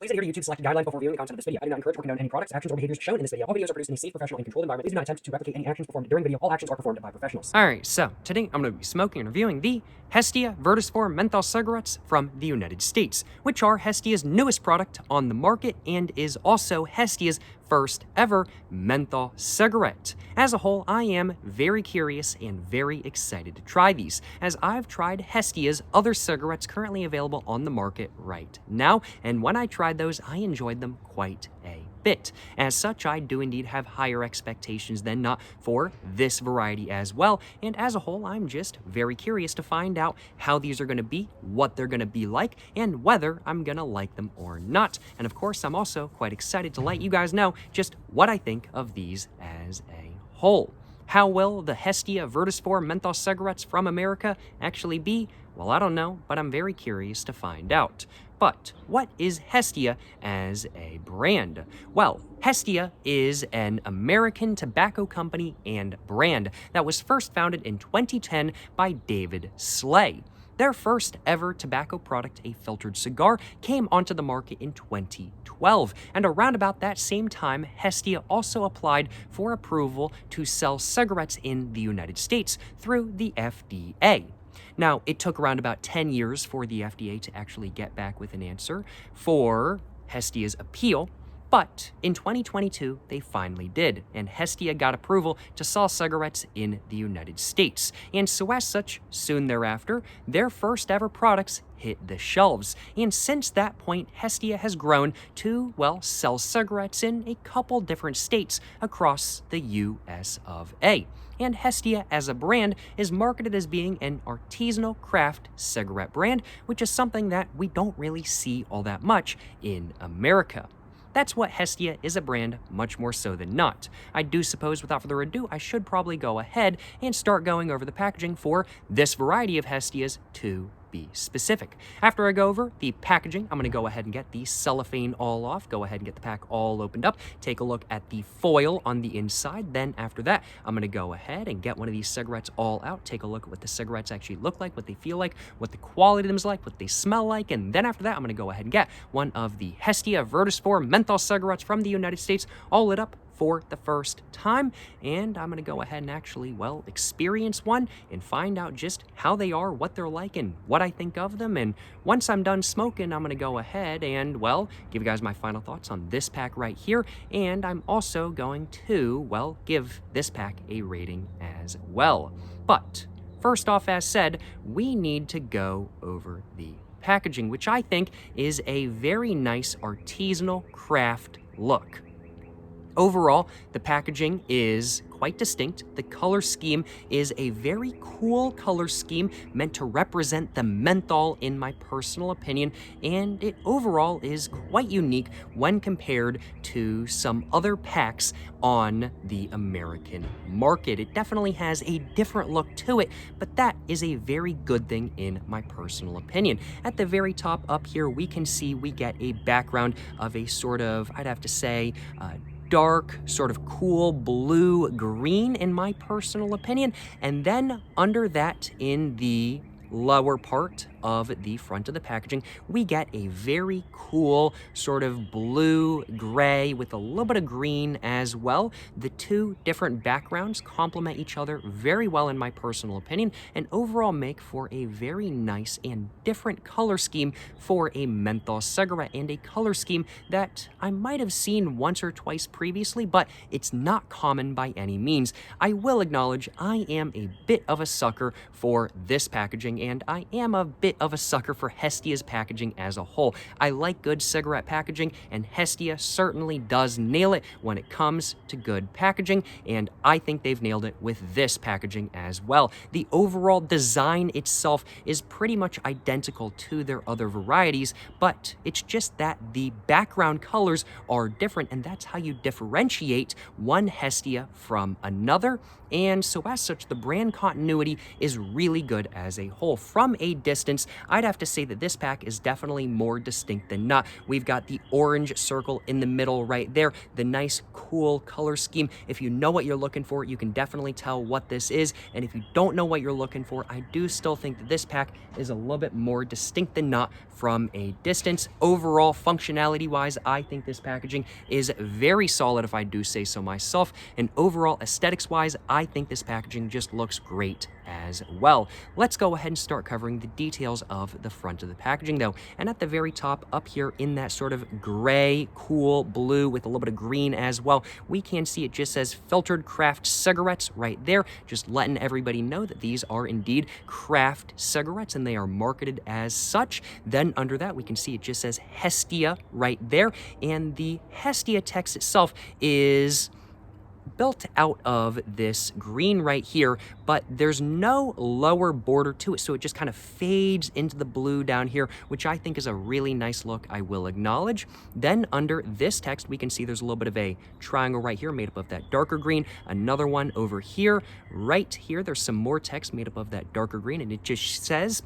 Please adhere to YouTube's selected guidelines before viewing the content of this video. I do not encourage or condone any products, actions, or behaviors shown in this video. All videos are produced in a safe, professional, and controlled environment. Please do not attempt to replicate any actions performed during the video. All actions are performed by professionals. Alright, so today I'm going to be smoking and reviewing the Hestia Viridis menthol cigarettes from the United States, which are Hestia's newest product on the market and is also Hestia's first ever menthol cigarette. As a whole, I am very curious and very excited to try these, as I've tried Hestia's other cigarettes currently available on the market right now, and when I tried those, I enjoyed them quite a bit. As such, I do indeed have higher expectations than not for this variety as well, and as a whole, I'm just very curious to find out how these are going to be, what they're going to be like, and whether I'm going to like them or not. And of course, I'm also quite excited to let you guys know just what I think of these as a whole. How will the Hestia Viridis menthol cigarettes from America actually be? Well, I don't know, but I'm very curious to find out. But what is Hestia as a brand? Well, Hestia is an American tobacco company and brand that was first founded in 2010 by David Slay. Their first ever tobacco product, a filtered cigar, came onto the market in 2012, and around about that same time, Hestia also applied for approval to sell cigarettes in the United States through the FDA. Now, it took around about 10 years for the FDA to actually get back with an answer for Hestia's appeal, but in 2022, they finally did, and Hestia got approval to sell cigarettes in the United States. And so as such, soon thereafter, their first ever products hit the shelves. And since that point, Hestia has grown to, well, sell cigarettes in a couple different states across the US of A. And Hestia as a brand is marketed as being an artisanal craft cigarette brand, which is something that we don't really see all that much in America. That's what Hestia is a brand, much more so than not. I do suppose, without further ado, I should probably go ahead and start going over the packaging for this variety of Hestias to be specific. After I go over the packaging, I'm going to go ahead and get the cellophane all off, go ahead and get the pack all opened up, take a look at the foil on the inside. Then after that, I'm going to go ahead and get one of these cigarettes all out, take a look at what the cigarettes actually look like, what they feel like, what the quality of them is like, what they smell like, and then after that, I'm going to go ahead and get one of the Hestia Viridis menthol cigarettes from the United States, all lit up for the first time, and I'm gonna go ahead and actually, well, experience one and find out just how they are, what they're like, and what I think of them. And once I'm done smoking, I'm gonna go ahead and, well, give you guys my final thoughts on this pack right here, and I'm also going to, well, give this pack a rating as well. But first off, as said, we need to go over the packaging, which I think is a very nice artisanal craft look. Overall, the packaging is quite distinct. The color scheme is a very cool color scheme meant to represent the menthol in my personal opinion, and it overall is quite unique when compared to some other packs on the American market. It definitely has a different look to it, but that is a very good thing in my personal opinion. At the very top up here, we can see we get a background of a sort of, I'd have to say, dark, sort of cool blue-green in my personal opinion. And then under that, in the lower part of the front of the packaging, we get a very cool sort of blue-gray with a little bit of green as well. The two different backgrounds complement each other very well in my personal opinion, and overall make for a very nice and different color scheme for a menthol cigarette, and a color scheme that I might have seen once or twice previously, but it's not common by any means. I will acknowledge I am a bit of a sucker for this packaging, and I am a bit of a sucker for Hestia's packaging as a whole. I like good cigarette packaging, and Hestia certainly does nail it when it comes to good packaging, and I think they've nailed it with this packaging as well. The overall design itself is pretty much identical to their other varieties, but it's just that the background colors are different, and that's how you differentiate one Hestia from another. And so as such, the brand continuity is really good as a whole. From a distance, distance, I'd have to say that this pack is definitely more distinct than not. We've got the orange circle in the middle right there, the nice cool color scheme. If you know what you're looking for, you can definitely tell what this is, and if you don't know what you're looking for, I do still think that this pack is a little bit more distinct than not from a distance. Overall, functionality-wise, I think this packaging is very solid, if I do say so myself, and overall, aesthetics-wise, I think this packaging just looks great as well. Let's go ahead and start covering the details of the front of the packaging though. And at the very top up here in that sort of gray, cool blue with a little bit of green as well, we can see it just says filtered craft cigarettes right there, just letting everybody know that these are indeed craft cigarettes and they are marketed as such. Then under that, we can see it just says Hestia right there. And the Hestia text itself is built out of this green right here, but there's no lower border to it, so it just kind of fades into the blue down here, which I think is a really nice look, I will acknowledge. Then under this text, we can see there's a little bit of a triangle right here made up of that darker green, another one over here. Right here, there's some more text made up of that darker green, and it just says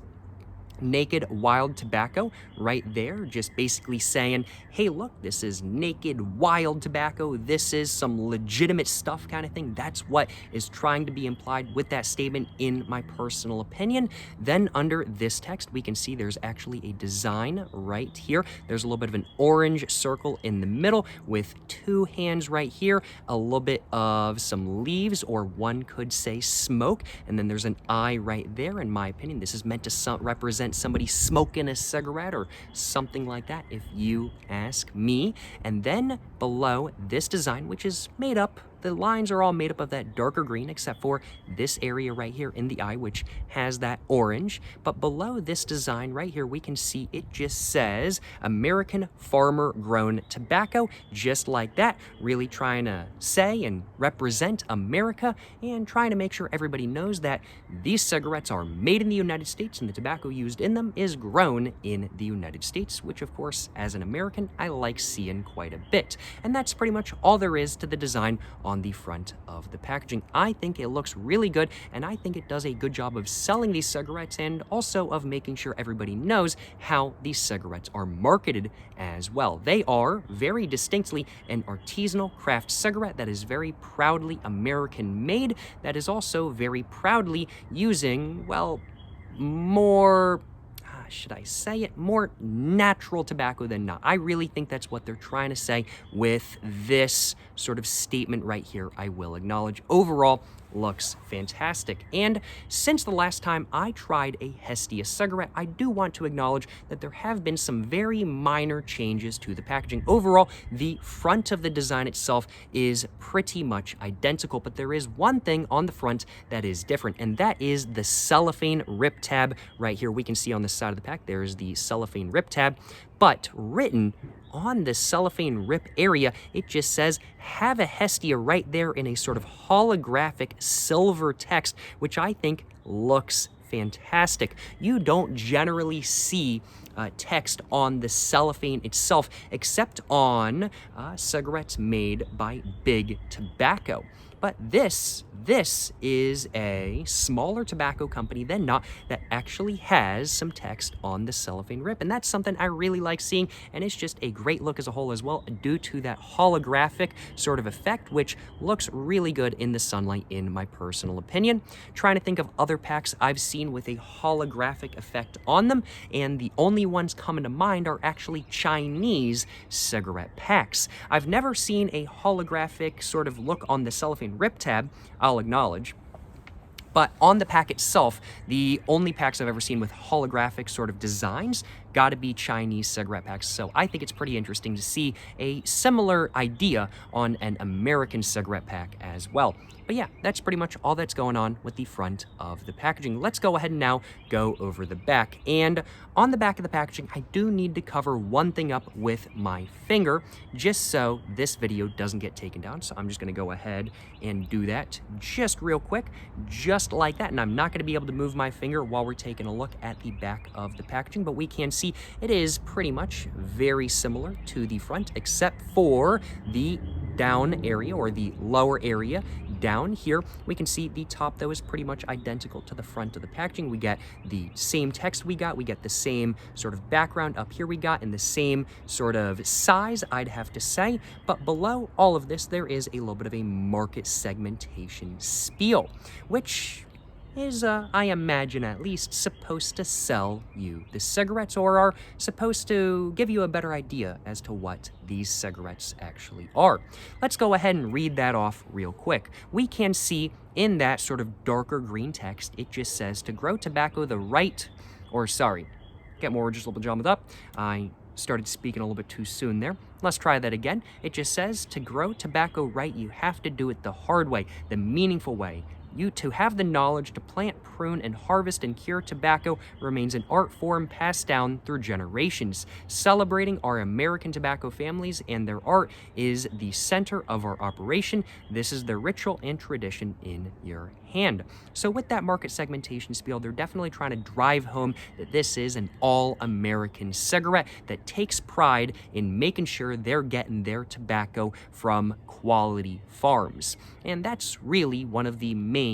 Naked Wild Tobacco right there, just basically saying, hey, look, this is naked wild tobacco. This is some legitimate stuff kind of thing. That's what is trying to be implied with that statement, in my personal opinion. Then under this text, we can see there's actually a design right here. There's a little bit of an orange circle in the middle with two hands right here, a little bit of some leaves, or one could say smoke, and then there's an eye right there. In my opinion, this is meant to represent somebody smoking a cigarette or something like that, if you ask me. And then below this design, which is made up, the lines are all made up of that darker green, except for this area right here in the eye, which has that orange. But below this design right here, we can see it just says American Farmer Grown Tobacco, just like that, really trying to say and represent America and trying to make sure everybody knows that these cigarettes are made in the United States and the tobacco used in them is grown in the United States, which of course, as an American, I like seeing quite a bit. And that's pretty much all there is to the design on the front of the packaging. I think it looks really good, and I think it does a good job of selling these cigarettes and also of making sure everybody knows how these cigarettes are marketed as well. They are very distinctly an artisanal craft cigarette that is very proudly American made, that is also very proudly using, well, more, should I say it, more natural tobacco than not. I really think that's what they're trying to say with this sort of statement right here, I will acknowledge. Overall, looks fantastic. And since the last time I tried a Hestia cigarette, I do want to acknowledge that there have been some very minor changes to the packaging. Overall, the front of the design itself is pretty much identical, but there is one thing on the front that is different, and that is the cellophane rip tab right here. We can see on the side of the pack, there's the cellophane rip tab, but written on the cellophane rip area, it just says, have a Hestia right there in a sort of holographic silver text, which I think looks fantastic. You don't generally see text on the cellophane itself, except on cigarettes made by Big Tobacco. But this is a smaller tobacco company than not that actually has some text on the cellophane rip. And that's something I really like seeing. And it's just a great look as a whole as well, due to that holographic sort of effect, which looks really good in the sunlight, in my personal opinion. Trying to think of other packs I've seen with a holographic effect on them, and the only ones coming to mind are actually Chinese cigarette packs. I've never seen a holographic sort of look on the cellophane rip tab, I'll acknowledge. But on the pack itself, the only packs I've ever seen with holographic sort of designs gotta be Chinese cigarette packs. So I think it's pretty interesting to see a similar idea on an American cigarette pack as well. But yeah, that's pretty much all that's going on with the front of the packaging. Let's go ahead and now go over the back. And on the back of the packaging, I do need to cover one thing up with my finger, just so this video doesn't get taken down. So I'm just gonna go ahead and do that just real quick, just like that. And I'm not gonna be able to move my finger while we're taking a look at the back of the packaging, but we can see it is pretty much very similar to the front, except for the down area, or the lower area down here, we can see the top, though, is pretty much identical to the front of the packaging. We get the same text we get the same sort of background up here we got, in the same sort of size, I'd have to say. But below all of this, there is a little bit of a market segmentation spiel, which is, I imagine at least, supposed to sell you the cigarettes, or are supposed to give you a better idea as to what these cigarettes actually are. Let's go ahead and read that off real quick. We can see in that sort of darker green text, it just says to grow tobacco the right, or sorry, get more just a little bit jumbled up. I started speaking a little bit too soon there. Let's try that again. It just says to grow tobacco right, you have to do it the hard way, the meaningful way. You to have the knowledge to plant, prune, and harvest and cure tobacco remains an art form passed down through generations. Celebrating our American tobacco families and their art is the center of our operation. This is the ritual and tradition in your hand. So with that market segmentation spiel, they're definitely trying to drive home that this is an all-American cigarette that takes pride in making sure they're getting their tobacco from quality farms. And that's really one of the main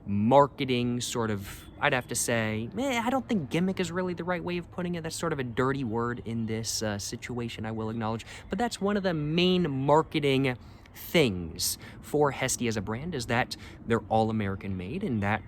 marketing sort of, I'd have to say, I don't think gimmick is really the right way of putting it. That's sort of a dirty word in this situation, I will acknowledge. But that's one of the main marketing things for Hestia as a brand, is that they're all American made and that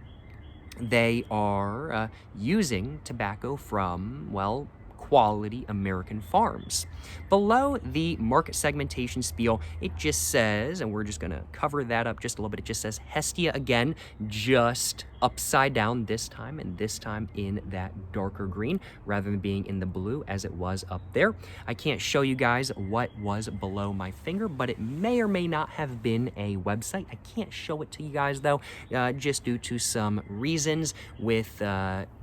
they are using tobacco from, well, quality American farms. Below the market segmentation spiel, it just says, and we're just going to cover that up just a little bit, it just says Hestia again, just upside down this time, and this time in that darker green rather than being in the blue as it was up there. I can't show you guys what was below my finger, but it may or may not have been a website. I can't show it to you guys though, just due to some reasons with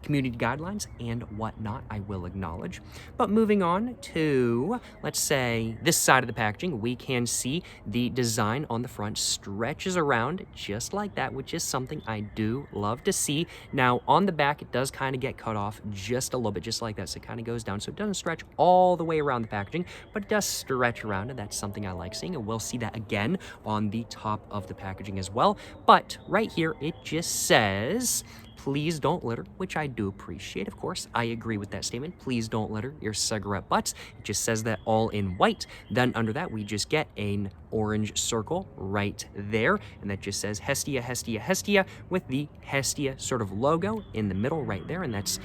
community guidelines and whatnot, I will acknowledge. But moving on to, let's say, this side of the packaging, we can see the design on the front stretches around just like that, which is something I do love to see. Now, on the back, it does kind of get cut off just a little bit, just like that, so it kind of goes down, so it doesn't stretch all the way around the packaging, but it does stretch around, and that's something I like seeing, and we'll see that again on the top of the packaging as well. But right here, it just says, please don't litter, which I do appreciate, of course. I agree with that statement. Please don't litter your cigarette butts. It just says that all in white. Then under that, we just get an orange circle right there, and that just says Hestia, Hestia, Hestia, with the Hestia sort of logo in the middle right there, and that's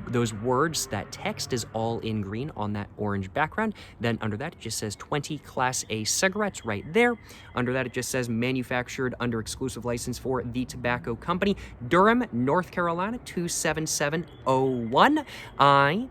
those words, that text is all in green on that orange background. Then under that, it just says 20 Class A cigarettes right there. Under that, it just says manufactured under exclusive license for the tobacco company, Durham, North Carolina 27701. I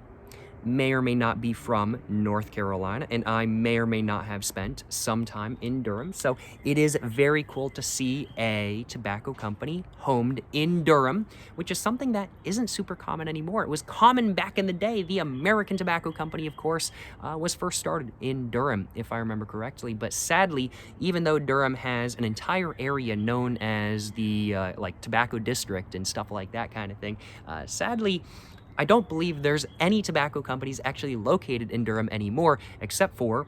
may or may not be from North Carolina, and I may or may not have spent some time in Durham. So it is very cool to see a tobacco company homed in Durham, which is something that isn't super common anymore. It was common back in the day. The American Tobacco Company, of course, was first started in Durham, if I remember correctly. But sadly, even though Durham has an entire area known as the like tobacco district and stuff like that kind of thing, sadly, I don't believe there's any tobacco companies actually located in Durham anymore, except for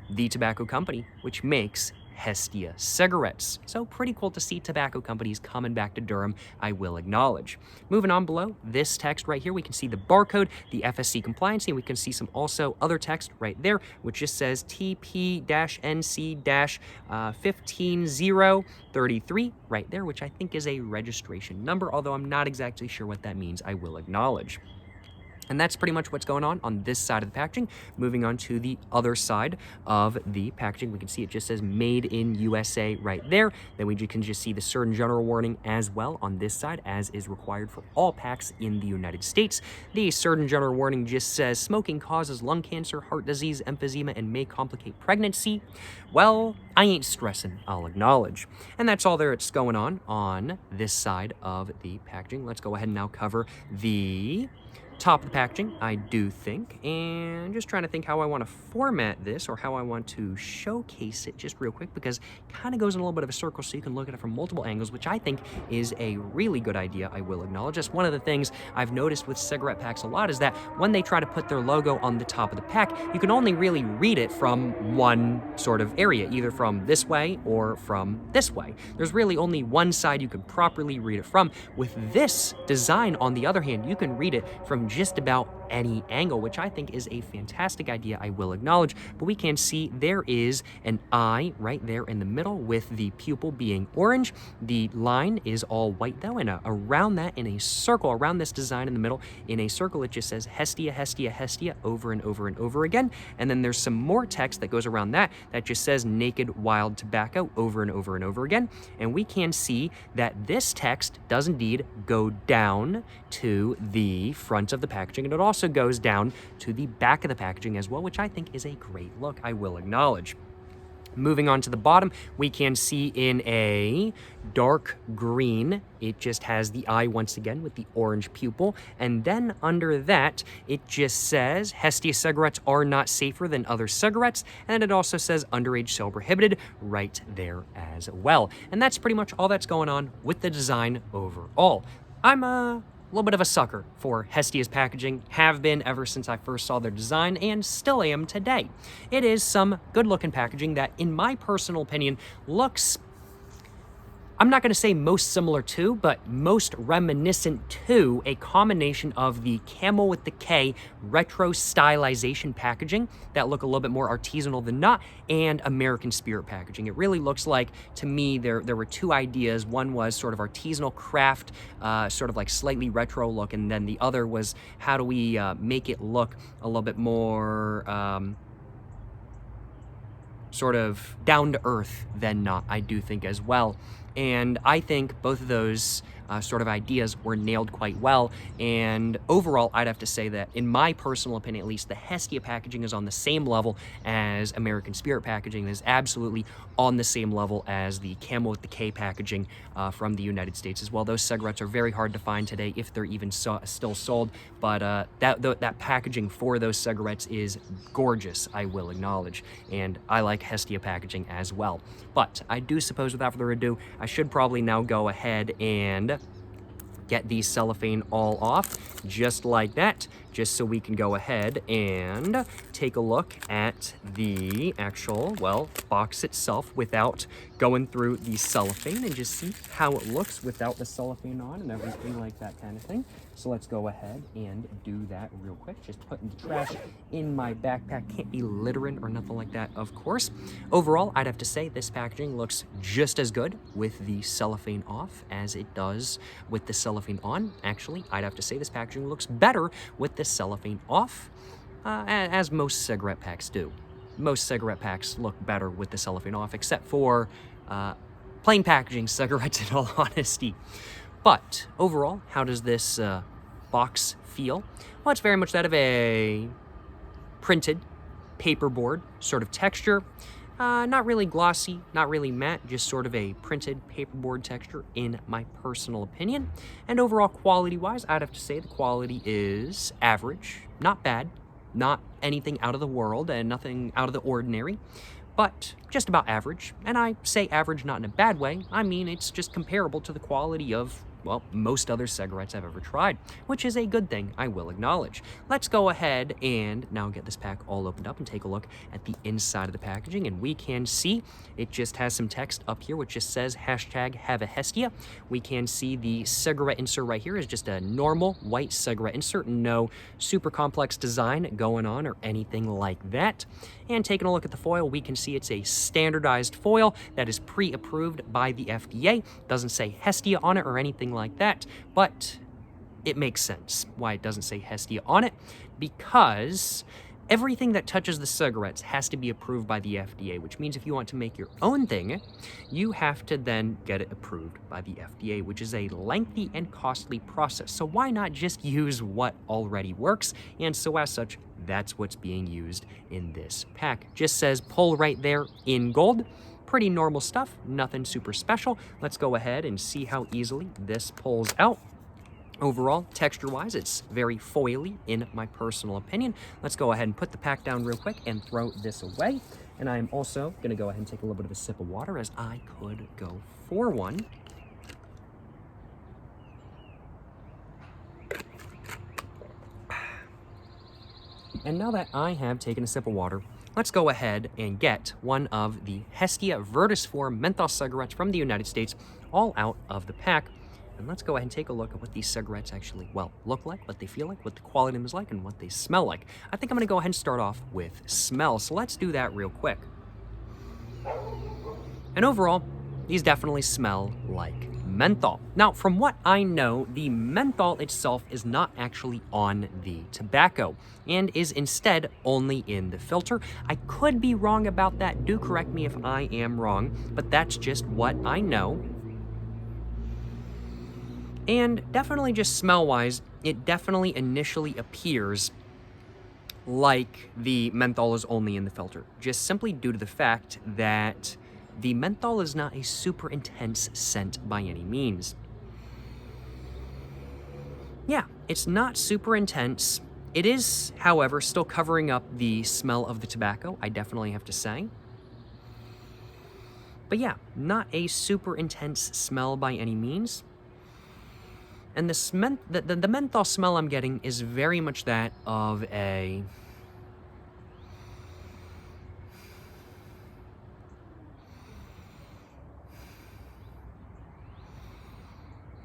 the tobacco company, which makes Hestia cigarettes. So pretty cool to see tobacco companies coming back to Durham, I will acknowledge. Moving on below this text right here, we can see the barcode, the FSC compliance, and we can see some also other text right there, which just says TP-NC-15033 right there, which I think is a registration number, although I'm not exactly sure what that means, I will acknowledge. And that's pretty much what's going on this side of the packaging. Moving on to the other side of the packaging, we can see it just says Made in USA right there. Then we can just see the Surgeon General warning as well on this side, as is required for all packs in the United States. The Surgeon General warning just says smoking causes lung cancer, heart disease, emphysema, and may complicate pregnancy. Well, I ain't stressing, I'll acknowledge. And that's all that's going on this side of the packaging. Let's go ahead and now cover the top of the packaging, I do think, and just trying to think how I want to format this or how I want to showcase it just real quick, because it kind of goes in a little bit of a circle so you can look at it from multiple angles, which I think is a really good idea, I will acknowledge. That's one of the things I've noticed with cigarette packs a lot, is that when they try to put their logo on the top of the pack, you can only really read it from one sort of area, either from this way or from this way. There's really only one side you can properly read it from. With this design, on the other hand, you can read it from just about any angle, which I think is a fantastic idea, I will acknowledge. But we can see there is an eye right there in the middle with the pupil being orange. The line is all white though, and around that, in a circle, around this design in the middle, in a circle, it just says Hestia, Hestia, Hestia over and over and over again. And then there's some more text that goes around that just says Naked Wild Tobacco over and over and over again. And we can see that this text does indeed go down to the front of the packaging, and it also goes down to the back of the packaging as well, which I think is a great look, I will acknowledge. Moving on to the bottom, we can see in a dark green, it just has the eye once again with the orange pupil. And then under that, it just says Hestia cigarettes are not safer than other cigarettes. And it also says underage sale prohibited right there as well. And that's pretty much all that's going on with the design overall. I'm a little bit of a sucker for Hestia's packaging, have been ever since I first saw their design, and still am today. It is some good looking packaging that, in my personal opinion, looks, I'm not going to say most similar to, but most reminiscent to a combination of the Camel with the K retro stylization packaging that look a little bit more artisanal than not, and American Spirit packaging. It really looks like, to me, there were two ideas. One was sort of artisanal craft, sort of like slightly retro look, and then the other was how do we make it look a little bit more sort of down to earth than not, I do think as well. And I think both of those sort of ideas were nailed quite well. And overall, I'd have to say that, in my personal opinion at least, the Hestia packaging is on the same level as American Spirit packaging. It is absolutely on the same level as the Camel with the K packaging from the United States as well. Those cigarettes are very hard to find today, if they're even still sold. But that packaging for those cigarettes is gorgeous, I will acknowledge. And I like Hestia packaging as well. But I do suppose, without further ado, I should probably now go ahead and get the cellophane all off, just like that, just so we can go ahead and take a look at the actual, well, box itself without going through the cellophane, and just see how it looks without the cellophane on and everything like that kind of thing. So let's go ahead and do that real quick. Just putting the trash in my backpack. Can't be littering or nothing like that, of course. Overall, I'd have to say this packaging looks just as good with the cellophane off as it does with the cellophane on. Actually, I'd have to say this packaging looks better with the cellophane off, as most cigarette packs do. Most cigarette packs look better with the cellophane off, except for plain packaging cigarettes, in all honesty. But overall, how does this box feel? Well, it's very much that of a printed paperboard sort of texture. Not really glossy, not really matte, just sort of a printed paperboard texture, in my personal opinion. And overall, quality-wise, I'd have to say the quality is average, not bad, not anything out of the world, and nothing out of the ordinary, but just about average. And I say average not in a bad way. I mean, it's just comparable to the quality of, well, most other cigarettes I've ever tried, which is a good thing, I will acknowledge. Let's go ahead and now get this pack all opened up and take a look at the inside of the packaging, and we can see it just has some text up here which just says #HaveAHestia. We can see the cigarette insert right here is just a normal white cigarette insert, no super complex design going on or anything like that. And taking a look at the foil, we can see it's a standardized foil that is pre-approved by the FDA. Doesn't say Hestia on it or anything like that, but it makes sense why it doesn't say Hestia on it, because everything that touches the cigarettes has to be approved by the FDA, which means if you want to make your own thing, you have to then get it approved by the FDA, which is a lengthy and costly process. So why not just use what already works? And so as such, that's what's being used in this pack. Just says pull right there in gold. Pretty normal stuff, nothing super special. Let's go ahead and see how easily this pulls out. Overall, texture-wise, it's very foily in my personal opinion. Let's go ahead and put the pack down real quick and throw this away. And I'm also going to go ahead and take a little bit of a sip of water, as I could go for one. And now that I have taken a sip of water, let's go ahead and get one of the Hestia Viridis 4 menthol cigarettes from the United States all out of the pack. And let's go ahead and take a look at what these cigarettes actually, well, look like, what they feel like, what the quality of them is like, and what they smell like. I think I'm going to go ahead and start off with smell, so let's do that real quick. And overall, these definitely smell like menthol. Now, from what I know, the menthol itself is not actually on the tobacco and is instead only in the filter. I could be wrong about that. Do correct me if I am wrong, but that's just what I know. And definitely just smell-wise, it definitely initially appears like the menthol is only in the filter, just simply due to the fact that the menthol is not a super intense scent by any means. Yeah, it's not super intense. It is, however, still covering up the smell of the tobacco, I definitely have to say. But yeah, not a super intense smell by any means. And the menthol smell I'm getting is very much that of a...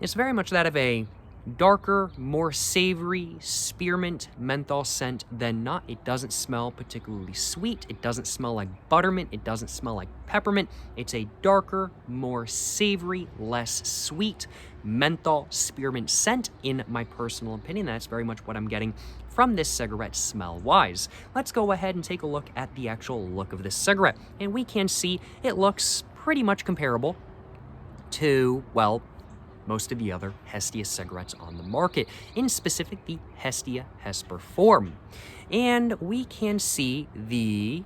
It's very much that of a darker, more savory spearmint menthol scent than not. It doesn't smell particularly sweet. It doesn't smell like buttermint. It doesn't smell like peppermint. It's a darker, more savory, less sweet menthol spearmint scent, in my personal opinion. That's very much what I'm getting from this cigarette smell-wise. Let's go ahead and take a look at the actual look of this cigarette. And we can see it looks pretty much comparable to, well, most of the other Hestia cigarettes on the market, in specific the Hestia Hesper form. And we can see the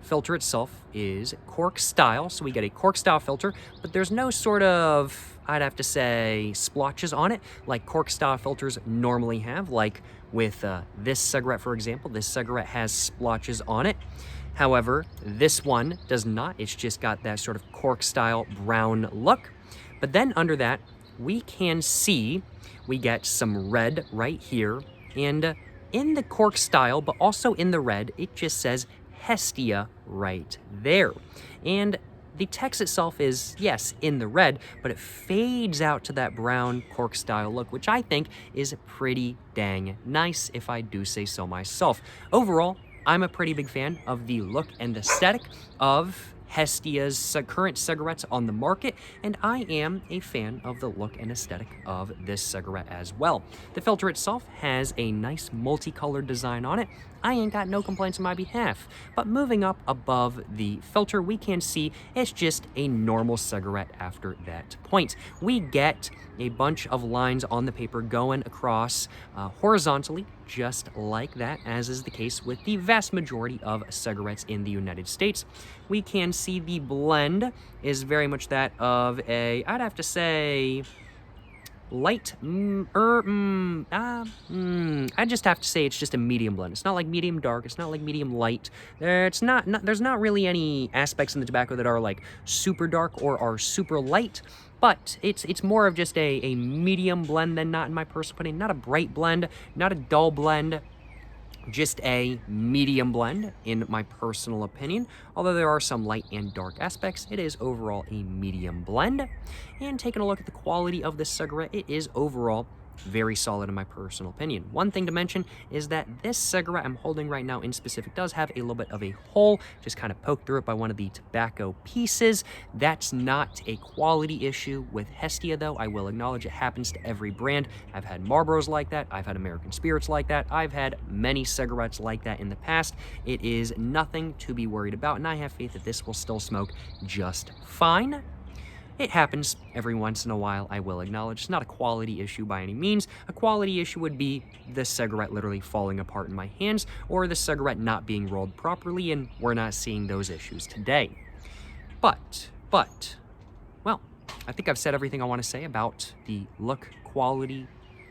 filter itself is cork style, so we get a cork style filter, but there's no sort of, I'd have to say, splotches on it like cork style filters normally have, like with this cigarette, for example. This cigarette has splotches on it. However, this one does not. It's just got that sort of cork style brown look. But then under that, we can see we get some red right here. And in the cork style, but also in the red, it just says Hestia right there. And the text itself is, yes, in the red, but it fades out to that brown cork style look, which I think is pretty dang nice, if I do say so myself. Overall, I'm a pretty big fan of the look and aesthetic of Hestia's current cigarettes on the market, and I am a fan of the look and aesthetic of this cigarette as well. The filter itself has a nice multicolored design on it. I ain't got no complaints on my behalf. But moving up above the filter, we can see it's just a normal cigarette after that point. We get a bunch of lines on the paper going across horizontally, just like that, as is the case with the vast majority of cigarettes in the United States. We can see the blend is very much that of a, I'd have to say, light, I just have to say it's just a medium blend. It's not like medium dark, it's not like medium light. There's not really any aspects in the tobacco that are like super dark or are super light, but it's more of just a medium blend than not, in my personal opinion. Not a bright blend, not a dull blend, just a medium blend, in my personal opinion. Although there are some light and dark aspects, it is overall a medium blend. And taking a look at the quality of this cigarette, it is overall very solid in my personal opinion. One thing to mention is that this cigarette I'm holding right now in specific does have a little bit of a hole, just kind of poked through it by one of the tobacco pieces. That's not a quality issue with Hestia, though. I will acknowledge it happens to every brand. I've had Marlboros like that. I've had American Spirits like that. I've had many cigarettes like that in the past. It is nothing to be worried about, and I have faith that this will still smoke just fine. It happens every once in a while, I will acknowledge. It's not a quality issue by any means. A quality issue would be the cigarette literally falling apart in my hands, or the cigarette not being rolled properly, and we're not seeing those issues today. But, well, I think I've said everything I want to say about the look, quality,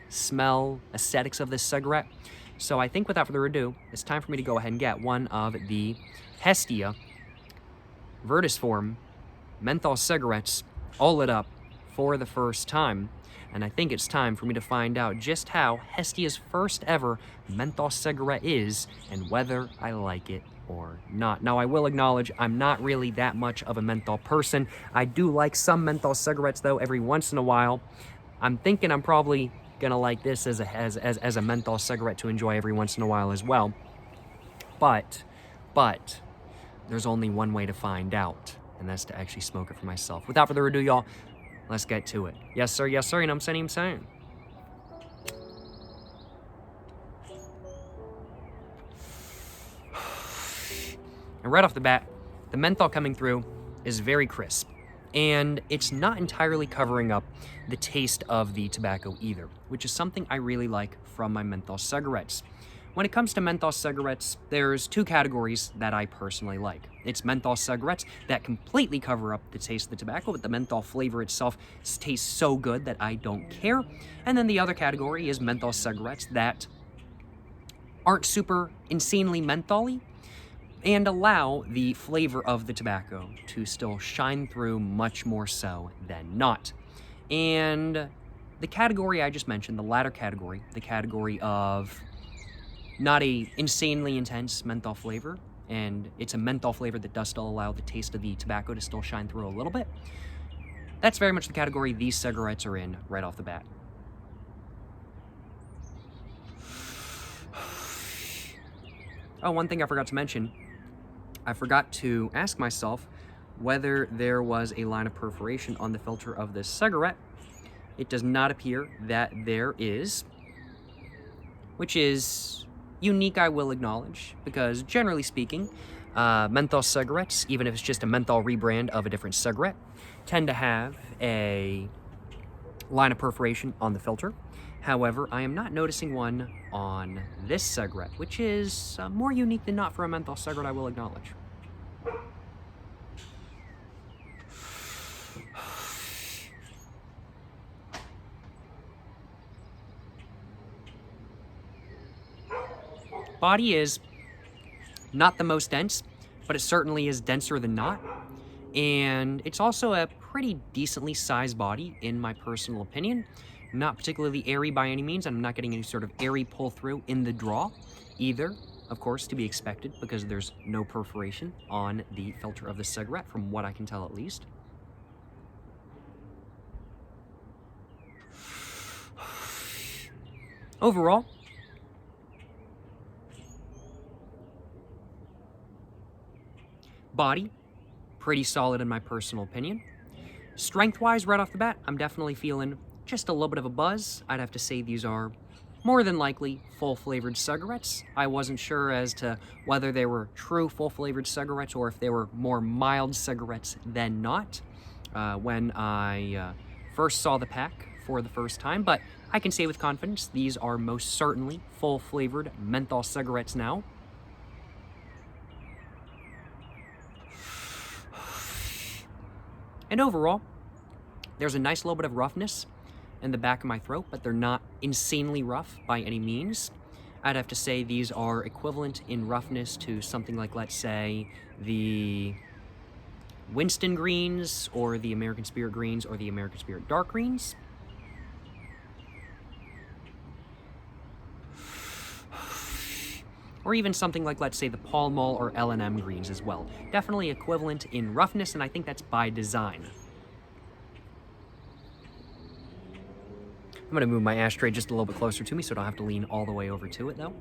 smell, aesthetics of this cigarette. So I think without further ado, it's time for me to go ahead and get one of the Hestia Viridis form menthol cigarettes all lit up for the first time. And I think it's time for me to find out just how Hestia's first ever menthol cigarette is and whether I like it or not. Now, I will acknowledge I'm not really that much of a menthol person. I do like some menthol cigarettes, though, every once in a while. I'm thinking I'm probably gonna like this as a menthol cigarette to enjoy every once in a while as well. But there's only one way to find out, and that's to actually smoke it for myself. Without further ado, y'all, let's get to it. Yes, sir, you know what I'm saying? And right off the bat, the menthol coming through is very crisp, and it's not entirely covering up the taste of the tobacco either, which is something I really like from my menthol cigarettes. When it comes to menthol cigarettes, there's two categories that I personally like. It's menthol cigarettes that completely cover up the taste of the tobacco, but the menthol flavor itself tastes so good that I don't care. And then the other category is menthol cigarettes that aren't super insanely mentholy and allow the flavor of the tobacco to still shine through much more so than not. And the category I just mentioned, the latter category, the category of not a insanely intense menthol flavor, and it's a menthol flavor that does still allow the taste of the tobacco to still shine through a little bit. That's very much the category these cigarettes are in right off the bat. Oh, one thing I forgot to mention. I forgot to ask myself whether there was a line of perforation on the filter of this cigarette. It does not appear that there is, which is unique, I will acknowledge, because generally speaking, menthol cigarettes, even if it's just a menthol rebrand of a different cigarette, tend to have a line of perforation on the filter. However, I am not noticing one on this cigarette, which is more unique than not for a menthol cigarette, I will acknowledge. Body is not the most dense, but it certainly is denser than not. And it's also a pretty decently sized body, in my personal opinion. Not particularly airy by any means. I'm not getting any sort of airy pull-through in the draw either, of course, to be expected, because there's no perforation on the filter of the cigarette, from what I can tell at least. Overall, body, pretty solid in my personal opinion. Strength-wise, right off the bat, I'm definitely feeling just a little bit of a buzz. I'd have to say these are more than likely full-flavored cigarettes. I wasn't sure as to whether they were true full-flavored cigarettes or if they were more mild cigarettes than not when I first saw the pack for the first time, but I can say with confidence these are most certainly full-flavored menthol cigarettes now. And overall, there's a nice little bit of roughness in the back of my throat, but they're not insanely rough by any means. I'd have to say these are equivalent in roughness to something like, let's say, the Winston Greens or the American Spirit Greens or the American Spirit Dark Greens. Or even something like, let's say, the Pall Mall or L&M Greens as well. Definitely equivalent in roughness, and I think that's by design. I'm going to move my ashtray just a little bit closer to me so I don't have to lean all the way over to it, though.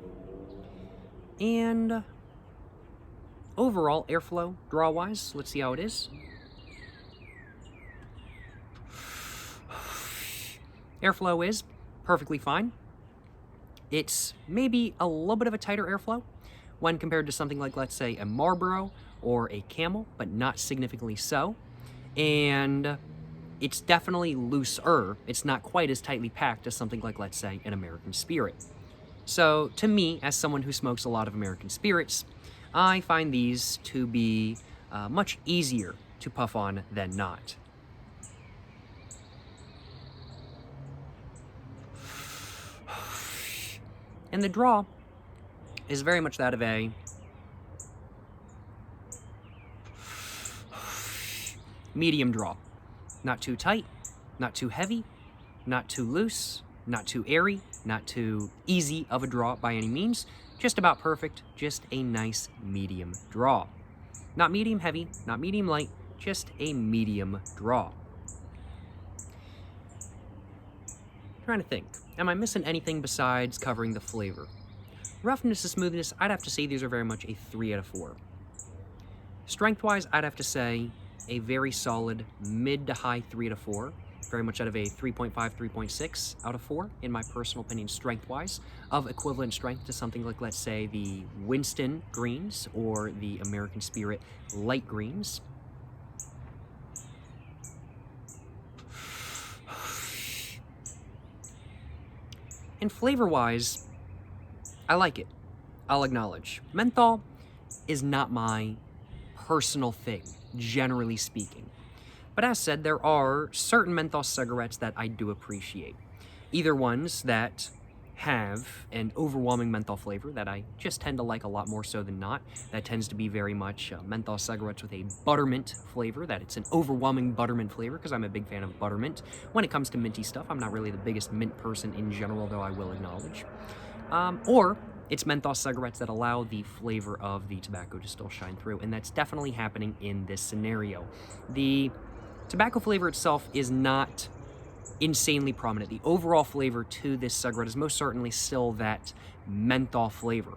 And overall airflow, draw-wise, let's see how it is. Airflow is perfectly fine. It's maybe a little bit of a tighter airflow when compared to something like, let's say, a Marlboro or a Camel, but not significantly so. And it's definitely looser. It's not quite as tightly packed as something like, let's say, an American Spirit. So to me, as someone who smokes a lot of American Spirits, I find these to be much easier to puff on than not. And the draw is very much that of a medium draw. Not too tight, not too heavy, not too loose, not too airy, not too easy of a draw by any means. Just about perfect, just a nice medium draw. Not medium heavy, not medium light, just a medium draw. Trying to think, am I missing anything besides covering the flavor? Roughness and smoothness, I'd have to say these are very much a 3 out of 4. Strength-wise, I'd have to say a very solid mid to high 3 out of 4. Very much out of a 3.5, 3.6 out of 4, in my personal opinion, strength-wise, of equivalent strength to something like, let's say, the Winston greens or the American Spirit light greens. And flavor-wise, I like it. I'll acknowledge. Menthol is not my personal thing, generally speaking. But as said, there are certain menthol cigarettes that I do appreciate. Either ones that have an overwhelming menthol flavor that I just tend to like a lot more so than not. That tends to be very much menthol cigarettes with a buttermint flavor, that it's an overwhelming buttermint flavor, because I'm a big fan of buttermint. When it comes to minty stuff, I'm not really the biggest mint person in general, though I will acknowledge. Or it's menthol cigarettes that allow the flavor of the tobacco to still shine through, and that's definitely happening in this scenario. The tobacco flavor itself is not insanely prominent. The overall flavor to this cigarette is most certainly still that menthol flavor.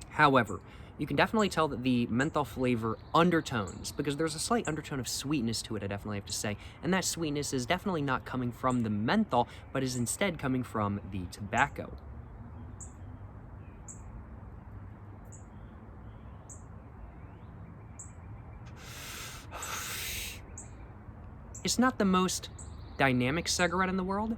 However, you can definitely tell that the menthol flavor undertones, because there's a slight undertone of sweetness to it, I definitely have to say, and that sweetness is definitely not coming from the menthol, but is instead coming from the tobacco. It's not the most dynamic cigarette in the world.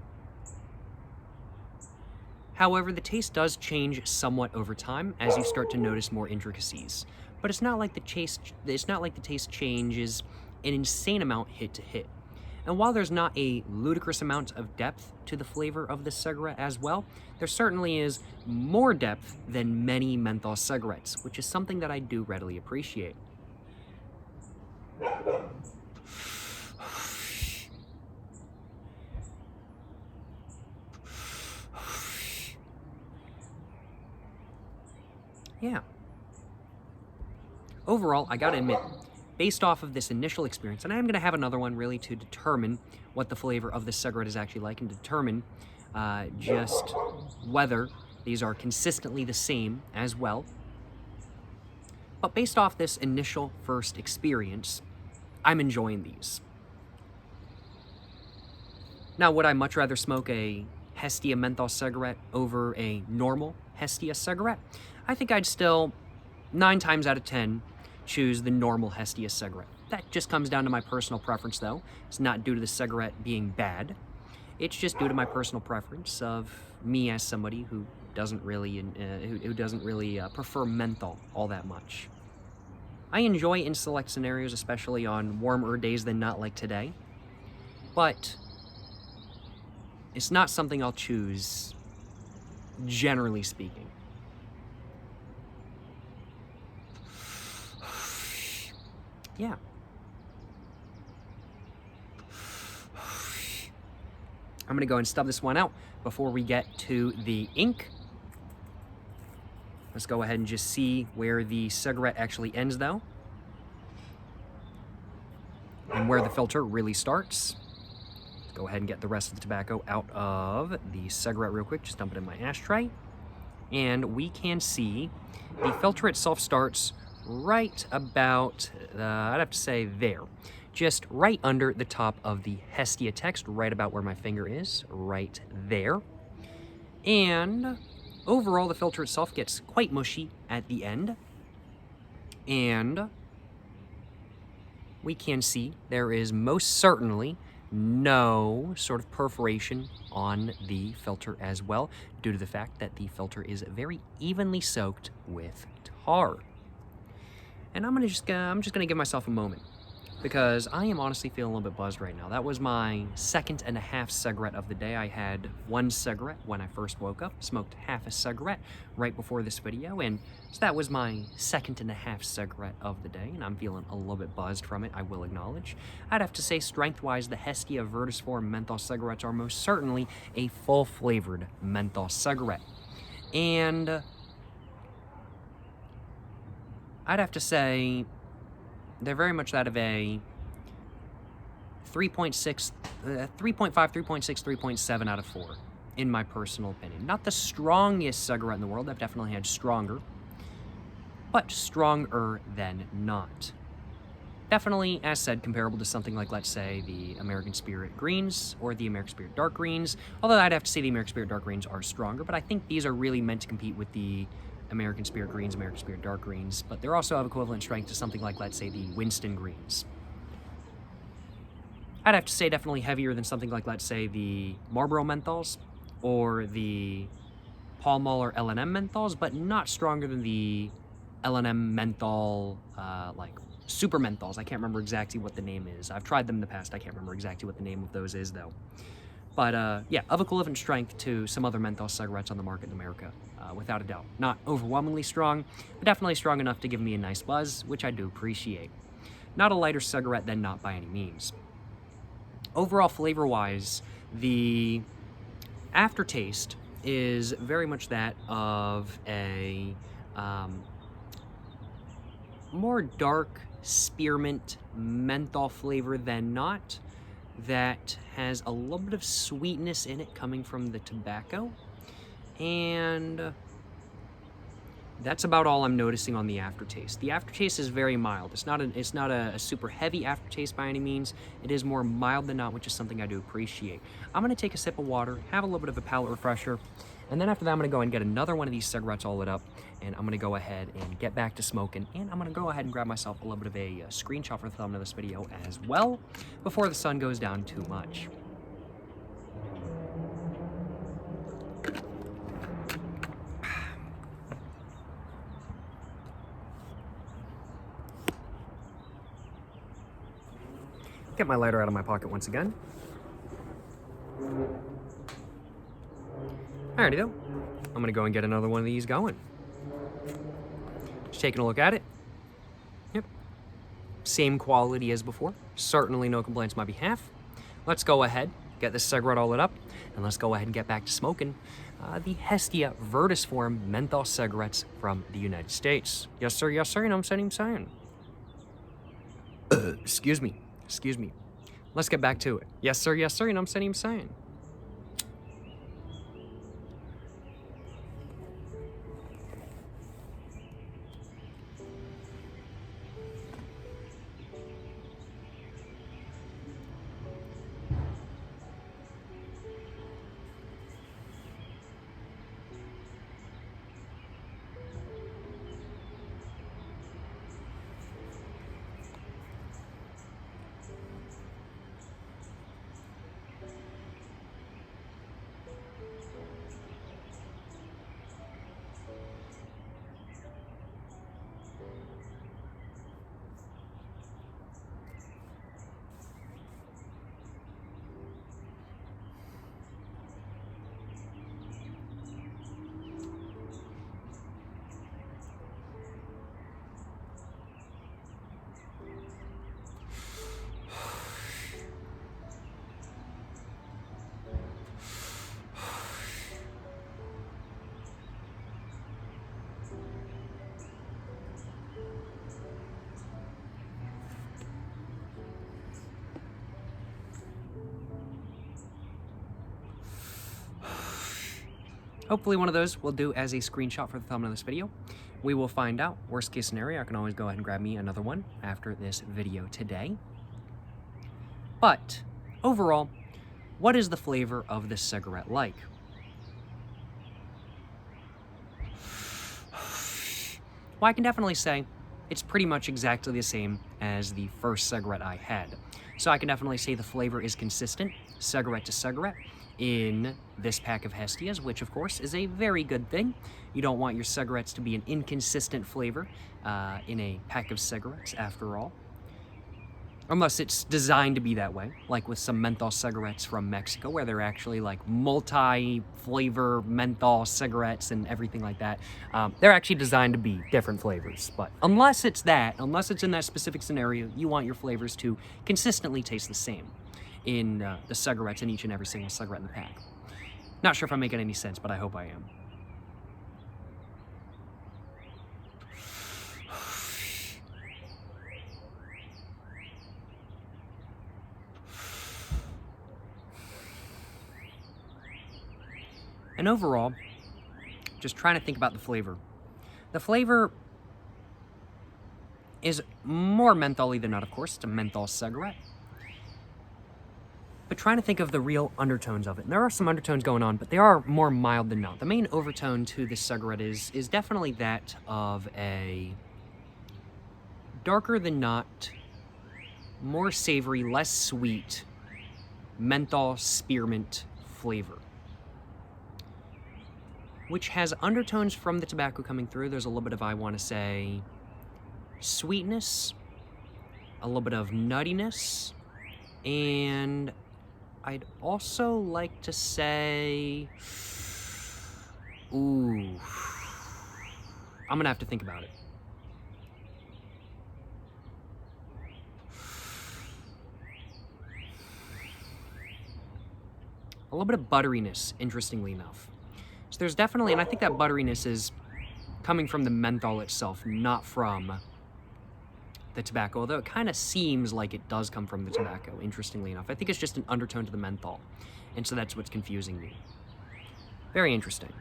However, the taste does change somewhat over time as you start to notice more intricacies. But it's not like the taste changes an insane amount hit to hit. And while there's not a ludicrous amount of depth to the flavor of this cigarette as well, there certainly is more depth than many menthol cigarettes, which is something that I do readily appreciate. Yeah. Overall, I gotta admit, based off of this initial experience, and I am gonna have another one really to determine what the flavor of this cigarette is actually like and determine just whether these are consistently the same as well. But based off this initial first experience, I'm enjoying these. Now, would I much rather smoke a Hestia menthol cigarette over a normal Hestia cigarette? I think I'd still, 9 times out of 10, choose the normal Hestia cigarette. That just comes down to my personal preference, though. It's not due to the cigarette being bad. It's just due to my personal preference of me as somebody who doesn't really prefer menthol all that much. I enjoy in select scenarios, especially on warmer days than not like today, but it's not something I'll choose, generally speaking. Yeah. I'm gonna go and stub this one out before we get to the ink. Let's go ahead and just see where the cigarette actually ends, though, and where the filter really starts. Let's go ahead and get the rest of the tobacco out of the cigarette real quick. Just dump it in my ashtray. And we can see the filter itself starts right about, I'd have to say there. Just right under the top of the Hestia text, right about where my finger is, right there. And overall, the filter itself gets quite mushy at the end. And we can see there is most certainly no sort of perforation on the filter as well, due to the fact that the filter is very evenly soaked with tar. And I'm just gonna give myself a moment because I am honestly feeling a little bit buzzed right now. That was my second and a half cigarette of the day. I had one cigarette when I first woke up, smoked half a cigarette right before this video, and so that was my second and a half cigarette of the day, and I'm feeling a little bit buzzed from it, I will acknowledge. I'd have to say, strength-wise, the Hestia Viridis menthol cigarettes are most certainly a full-flavored menthol cigarette. And I'd have to say they're very much that of a 3.6, 3.5, 3.6, 3.7 out of 4, in my personal opinion. Not the strongest cigarette in the world. I've definitely had stronger, but stronger than not. Definitely, as said, comparable to something like, let's say, the American Spirit Greens or the American Spirit Dark Greens, although I'd have to say the American Spirit Dark Greens are stronger, but I think these are really meant to compete with the American Spirit Greens, American Spirit Dark Greens, but they're also of equivalent strength to something like, let's say, the Winston Greens. I'd have to say definitely heavier than something like, let's say, the Marlboro Menthols or the Pall Mall or L&M Menthols, but not stronger than the L&M Menthol, like Super Menthols. I can't remember exactly what the name is. I've tried them in the past. I can't remember exactly what the name of those is, though. But, yeah, of equivalent strength to some other menthol cigarettes on the market in America, without a doubt. Not overwhelmingly strong, but definitely strong enough to give me a nice buzz, which I do appreciate. Not a lighter cigarette than not by any means. Overall, flavor-wise, the aftertaste is very much that of a more dark spearmint menthol flavor than not, that has a little bit of sweetness in it coming from the tobacco, and that's about all I'm noticing on the aftertaste. The aftertaste is very mild. It's not a super heavy aftertaste by any means. It is more mild than not, which is something I do appreciate. I'm gonna take a sip of water, have a little bit of a palate refresher, and then after that I'm gonna go and get another one of these cigarettes all lit up, and I'm gonna go ahead and get back to smoking, and I'm gonna go ahead and grab myself a little bit of a screenshot for the thumbnail of this video as well, before the sun goes down too much. Get my lighter out of my pocket once again. Alrighty though. I'm gonna go and get another one of these going. Just taking a look at it. Yep. Same quality as before. Certainly no complaints on my behalf. Let's go ahead, get this cigarette all lit up, and let's go ahead and get back to smoking the Hestia Viridis menthol cigarettes from the United States. Yes sir, you know what I'm saying. Excuse me. Let's get back to it. Yes sir, you know what I'm saying. Hopefully one of those will do as a screenshot for the thumbnail of this video. We will find out. Worst case scenario, I can always go ahead and grab me another one after this video today. But overall, what is the flavor of this cigarette like? Well, I can definitely say it's pretty much exactly the same as the first cigarette I had. So I can definitely say the flavor is consistent, cigarette to cigarette, in this pack of Hestias, which of course is a very good thing. You don't want your cigarettes to be an inconsistent flavor in a pack of cigarettes, after all. unless it's designed to be that way, like with some menthol cigarettes from Mexico, where they're actually like multi-flavor menthol cigarettes and everything like that. They're actually designed to be different flavors. But unless it's that, unless it's in that specific scenario, you want your flavors to consistently taste the same in the cigarettes, in each and every single cigarette in the pack. Not sure if I'm making any sense, but I hope I am. And overall, just trying to think about the flavor. The flavor is more menthol-y than not, of course. It's a menthol cigarette. But trying to think of the real undertones of it. And there are some undertones going on, but they are more mild than not. The main overtone to this cigarette is definitely that of a darker than not, more savory, less sweet menthol spearmint flavor, which has undertones from the tobacco coming through. There's a little bit of, I want to say, sweetness, a little bit of nuttiness, and I'd also like to say, ooh, I'm gonna have to think about it. A little bit of butteriness, interestingly enough. So there's definitely, and I think that butteriness is coming from the menthol itself, not from the tobacco, although it kind of seems like it does come from the tobacco, interestingly enough. I think it's just an undertone to the menthol, and so that's what's confusing me. Very interesting.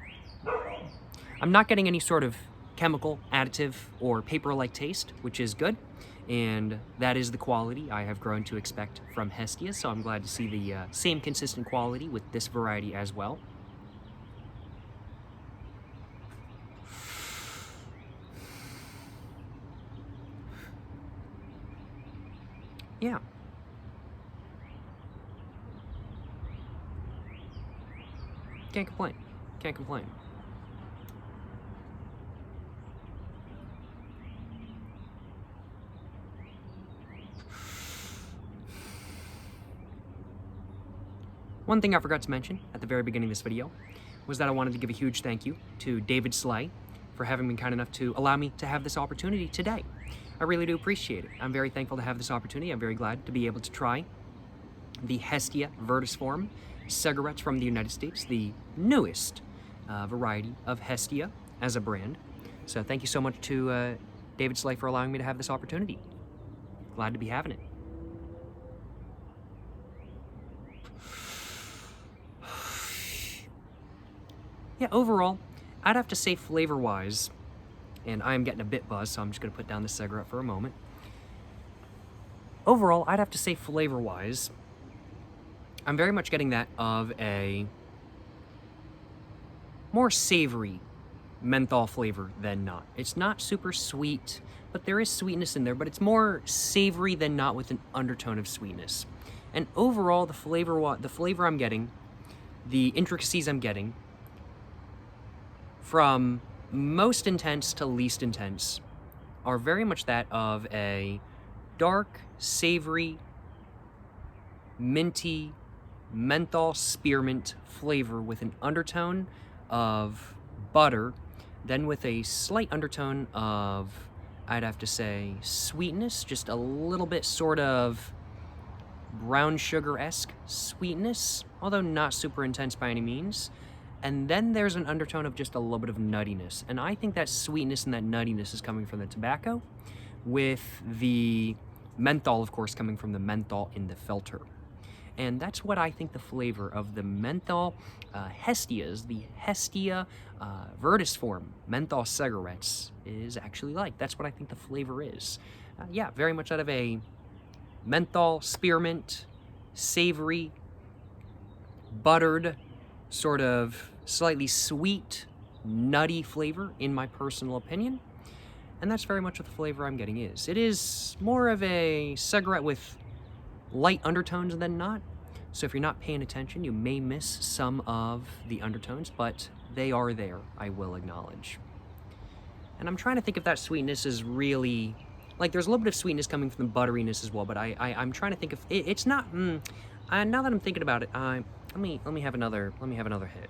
I'm not getting any sort of chemical, additive, or paper-like taste, which is good, and that is the quality I have grown to expect from Hestia, so I'm glad to see the same consistent quality with this variety as well. Yeah. Can't complain. Can't complain. One thing I forgot to mention at the very beginning of this video was that I wanted to give a huge thank you to David Slay for having been kind enough to allow me to have this opportunity today. I really do appreciate it. I'm very thankful to have this opportunity. I'm very glad to be able to try the Hestia Viridis form cigarettes from the United States, the newest variety of Hestia as a brand. So thank you so much to David Slay for allowing me to have this opportunity. Glad to be having it. Yeah, overall, I'd have to say flavor-wise, and I am getting a bit buzzed, so I'm just going to put down the cigarette for a moment. Overall, I'd have to say flavor-wise, I'm very much getting that of a more savory menthol flavor than not. It's not super sweet, but there is sweetness in there, but it's more savory than not with an undertone of sweetness. And overall, the flavor I'm getting, the intricacies I'm getting, from most intense to least intense, are very much that of a dark, savory, minty, menthol spearmint flavor with an undertone of butter, then with a slight undertone of, I'd have to say, sweetness, just a little bit sort of brown sugar-esque sweetness, although not super intense by any means. And then there's an undertone of just a little bit of nuttiness. And I think that sweetness and that nuttiness is coming from the tobacco, with the menthol, of course, coming from the menthol in the filter. And that's what I think the flavor of the menthol Hestias, the Hestia Viridis form menthol cigarettes, is actually like. That's what I think the flavor is. Yeah, very much out of a menthol, spearmint, savory, buttered, sort of slightly sweet, nutty flavor, in my personal opinion. And that's very much what the flavor I'm getting is. It is more of a cigarette with light undertones than not. So if you're not paying attention, you may miss some of the undertones, but they are there, I will acknowledge. And I'm trying to think if that sweetness is really Like, there's a little bit of sweetness coming from the butteriness as well, but I'm trying to think of it's not. Now that I'm thinking about it, let me have another hit.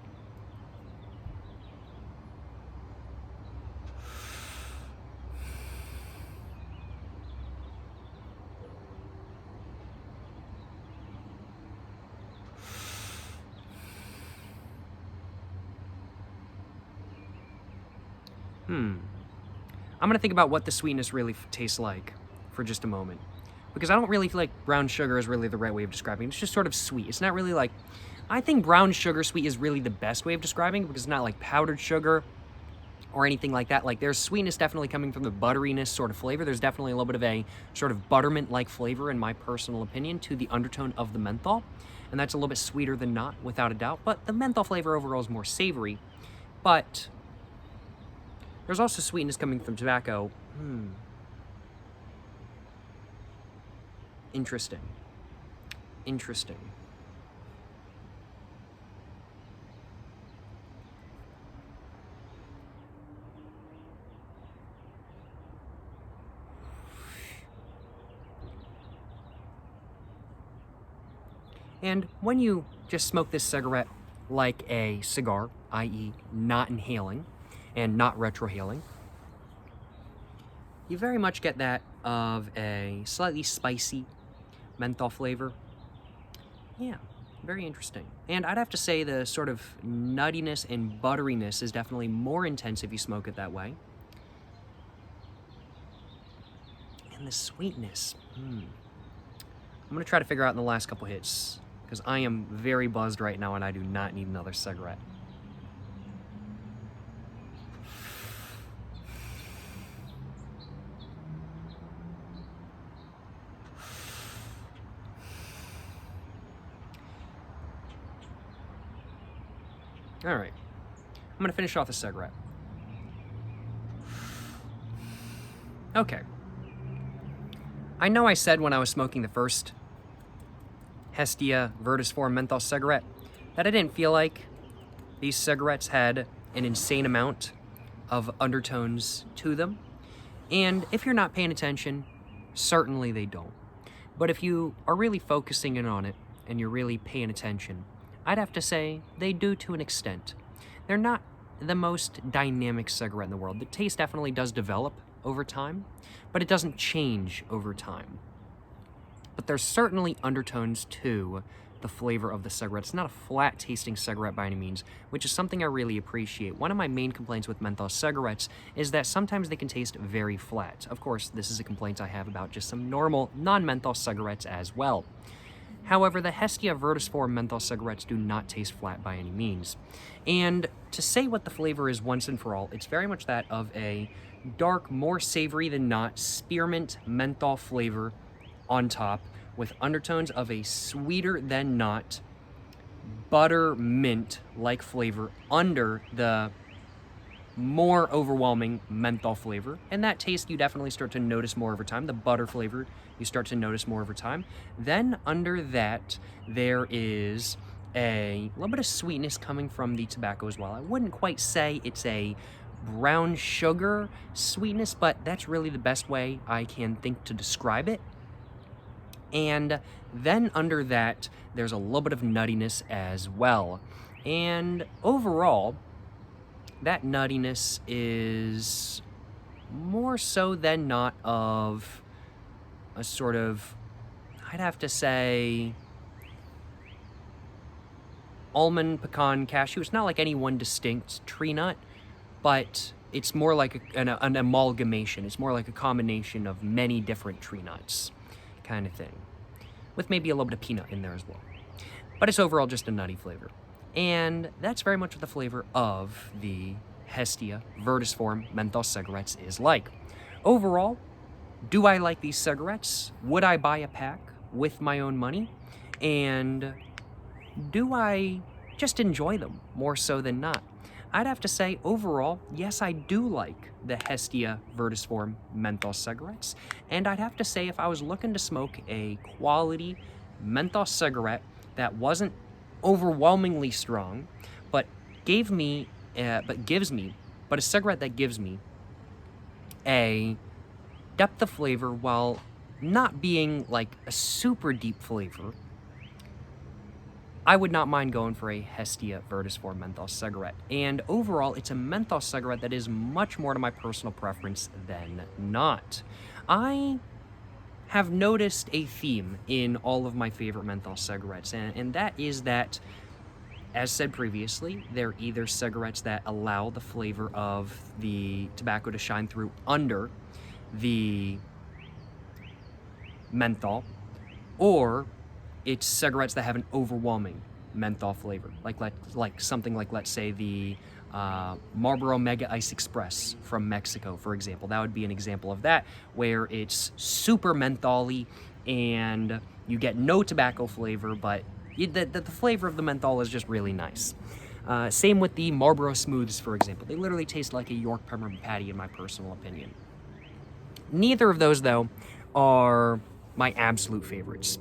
I'm gonna think about what the sweetness really tastes like for just a moment, because I don't really feel like brown sugar is really the right way of describing it. It's just sort of sweet. It's not really like, I think brown sugar sweet is really the best way of describing it, because it's not like powdered sugar or anything like that. Like, there's sweetness definitely coming from the butteriness sort of flavor. There's definitely a little bit of a sort of buttermint-like flavor, in my personal opinion, to the undertone of the menthol, and that's a little bit sweeter than not, without a doubt. But the menthol flavor overall is more savory. But there's also sweetness coming from tobacco. Interesting. Interesting. And when you just smoke this cigarette like a cigar, i.e. not inhaling and not retrohaling, you very much get that of a slightly spicy menthol flavor. Yeah, very interesting. And I'd have to say the sort of nuttiness and butteriness is definitely more intense if you smoke it that way. And the sweetness. I'm gonna try to figure out in the last couple hits, because I am very buzzed right now and I do not need another cigarette. All right, I'm gonna finish off the cigarette. Okay. I know I said when I was smoking the first Hestia Viridis Form menthol cigarette that I didn't feel like these cigarettes had an insane amount of undertones to them. And if you're not paying attention, certainly they don't. But if you are really focusing in on it and you're really paying attention, I'd have to say they do to an extent. They're not the most dynamic cigarette in the world. The taste definitely does develop over time, but it doesn't change over time. But there's certainly undertones to the flavor of the cigarette. It's not a flat tasting cigarette by any means, which is something I really appreciate. One of my main complaints with menthol cigarettes is that sometimes they can taste very flat. Of course, this is a complaint I have about just some normal non-menthol cigarettes as well. However, the Hestia Viridis Form menthol cigarettes do not taste flat by any means. And to say what the flavor is once and for all, it's very much that of a dark, more savory than not spearmint menthol flavor on top, with undertones of a sweeter than not buttermint-like flavor under the more overwhelming menthol flavor. And that taste you definitely start to notice more over time. The butter flavor you start to notice more over time. Then under that, there is a little bit of sweetness coming from the tobacco as well. I wouldn't quite say it's a brown sugar sweetness, but that's really the best way I can think to describe it. And then under that, there's a little bit of nuttiness as well. And overall, that nuttiness is more so than not of a sort of, I'd have to say, almond, pecan, cashew. It's not like any one distinct tree nut, but it's more like an amalgamation. It's more like a combination of many different tree nuts kind of thing, with maybe a little bit of peanut in there as well. But it's overall just a nutty flavor. And that's very much what the flavor of the Hestia Viridis Form menthol cigarettes is like. Overall, do I like these cigarettes? Would I buy a pack with my own money? And do I just enjoy them more so than not? I'd have to say, overall, yes, I do like the Hestia Viridis Form menthol cigarettes. And I'd have to say, if I was looking to smoke a quality menthol cigarette that wasn't overwhelmingly strong, but gives me a cigarette that gives me a depth of flavor while not being like a super deep flavor, I would not mind going for a Hestia Viridis 4 menthol cigarette. And overall, it's a menthol cigarette that is much more to my personal preference than not. I have noticed a theme in all of my favorite menthol cigarettes, and that is that, as said previously, they're either cigarettes that allow the flavor of the tobacco to shine through under the menthol, or it's cigarettes that have an overwhelming menthol flavor, like something like, let's say, the Marlboro Mega Ice Express from Mexico, for example. That would be an example of that, where it's super menthol-y and you get no tobacco flavor, but the flavor of the menthol is just really nice. Same with the Marlboro Smooths, for example. They literally taste like a York peppermint patty, in my personal opinion. Neither of those, though, are my absolute favorites,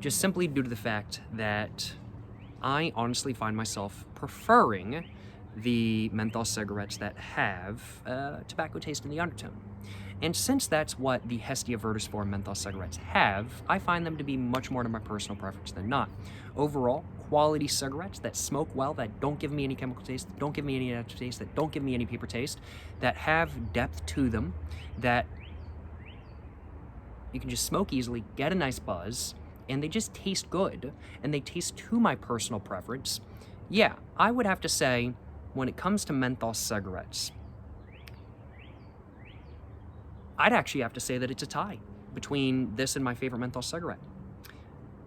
just simply due to the fact that I honestly find myself preferring the menthol cigarettes that have tobacco taste in the undertone. And since that's what the Hestia Viridis 4 menthol cigarettes have, I find them to be much more to my personal preference than not. Overall, quality cigarettes that smoke well, that don't give me any chemical taste, that don't give me any aftertaste, that don't give me any paper taste, that have depth to them, that you can just smoke easily, get a nice buzz, and they just taste good, and they taste to my personal preference. Yeah, I would have to say, when it comes to menthol cigarettes, I'd actually have to say that it's a tie between this and my favorite menthol cigarette.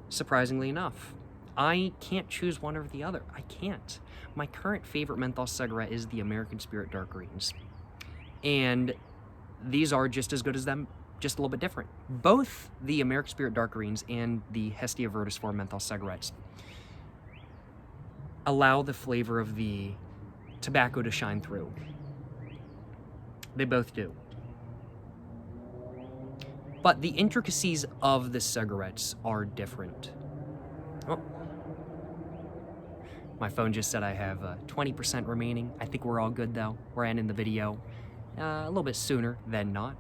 Surprisingly enough, I can't choose one over the other. I can't. My current favorite menthol cigarette is the American Spirit Dark Greens. And these are just as good as them, just a little bit different. Both the American Spirit Dark Greens and the Hestia Viridis 4 menthol cigarettes allow the flavor of the tobacco to shine through. They both do. But the intricacies of the cigarettes are different. Oh. My phone just said I have 20% remaining. I think we're all good though. We're ending the video a little bit sooner than not.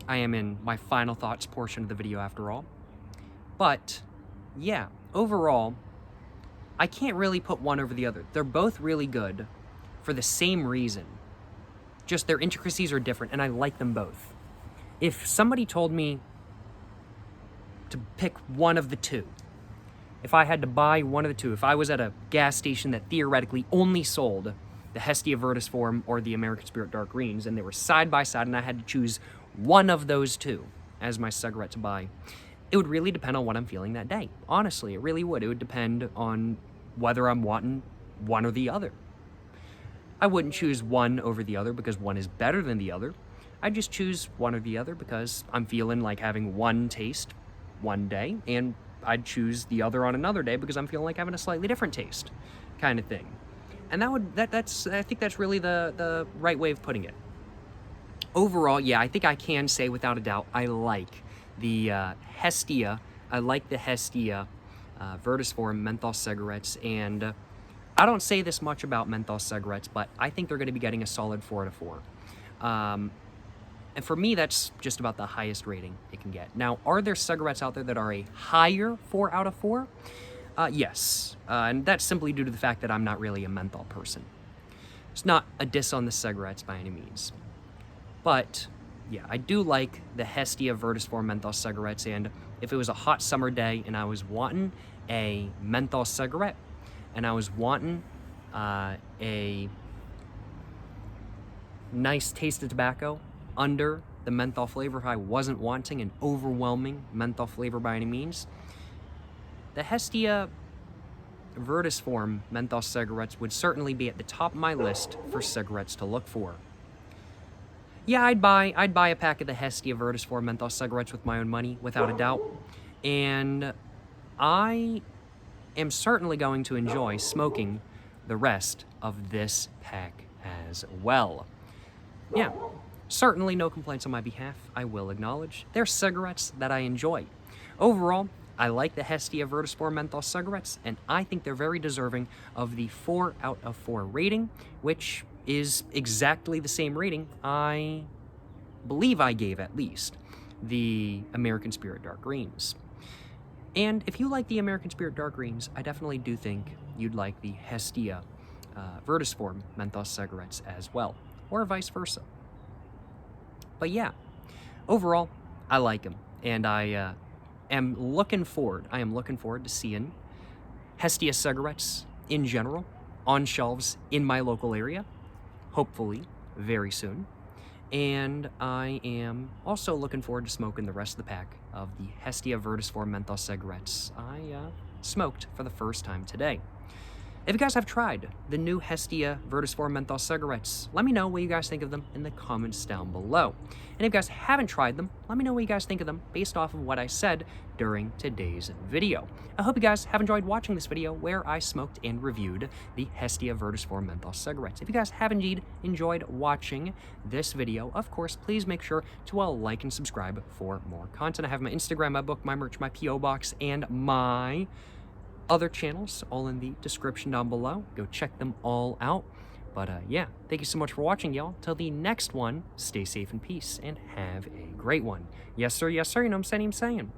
I am in my final thoughts portion of the video after all. But yeah, overall, I can't really put one over the other. They're both really good for the same reason. Just their intricacies are different, and I like them both. If somebody told me to pick one of the two, if I had to buy one of the two, if I was at a gas station that theoretically only sold the Hestia Viridis 4 or the American Spirit Dark Greens, and they were side by side, and I had to choose one of those two as my cigarette to buy, it would really depend on what I'm feeling that day. Honestly, it really would. It would depend on whether I'm wanting one or the other. I wouldn't choose one over the other because one is better than the other. I'd just choose one or the other because I'm feeling like having one taste one day, and I'd choose the other on another day because I'm feeling like having a slightly different taste, kind of thing. And that's I think that's really the right way of putting it. Overall, yeah, I think I can say without a doubt I like the Hestia. I like the Hestia Viridis 4 menthol cigarettes, and I don't say this much about menthol cigarettes, but I think they're going to be getting a solid 4 out of 4. And for me, that's just about the highest rating it can get. Now, are there cigarettes out there that are a higher 4 out of 4? Yes, and that's simply due to the fact that I'm not really a menthol person. It's not a diss on the cigarettes by any means. But, yeah, I do like the Hestia Viridis 4 menthol cigarettes, and if it was a hot summer day and I was wanting a menthol cigarette, and I was wanting a nice taste of tobacco under the menthol flavor, if I wasn't wanting an overwhelming menthol flavor by any means, the Hestia Viridis 4 menthol cigarettes would certainly be at the top of my list for cigarettes to look for. Yeah, I'd buy a pack of the Hestia Viridis 4 menthol cigarettes with my own money, without a doubt. And I am certainly going to enjoy smoking the rest of this pack as well. Yeah, certainly no complaints on my behalf, I will acknowledge. They're cigarettes that I enjoy. Overall, I like the Hestia Viridis 4 menthol cigarettes, and I think they're very deserving of the 4 out of 4 rating, which is exactly the same rating I believe I gave at least, the American Spirit Dark Greens. And if you like the American Spirit Dark Greens, I definitely do think you'd like the Hestia Viridis Form menthol cigarettes as well, or vice versa. But yeah, overall, I like them, and I am looking forward to seeing Hestia cigarettes in general on shelves in my local area, hopefully very soon. And I am also looking forward to smoking the rest of the pack of the Hestia Viridis Form menthol cigarettes I smoked for the first time today. If you guys have tried the new Hestia Viridis Form menthol cigarettes, let me know what you guys think of them in the comments down below. And if you guys haven't tried them, let me know what you guys think of them based off of what I said during today's video. I hope you guys have enjoyed watching this video where I smoked and reviewed the Hestia Viridis Form menthol cigarettes. If you guys have indeed enjoyed watching this video, of course, please make sure to like and subscribe for more content. I have my Instagram, my book, my merch, my P.O. box, and my other channels all in the description down below. Go check them all out. But yeah, thank you so much for watching, y'all. Till the next one, stay safe and peace and have a great one. Yes sir, you know what I'm saying.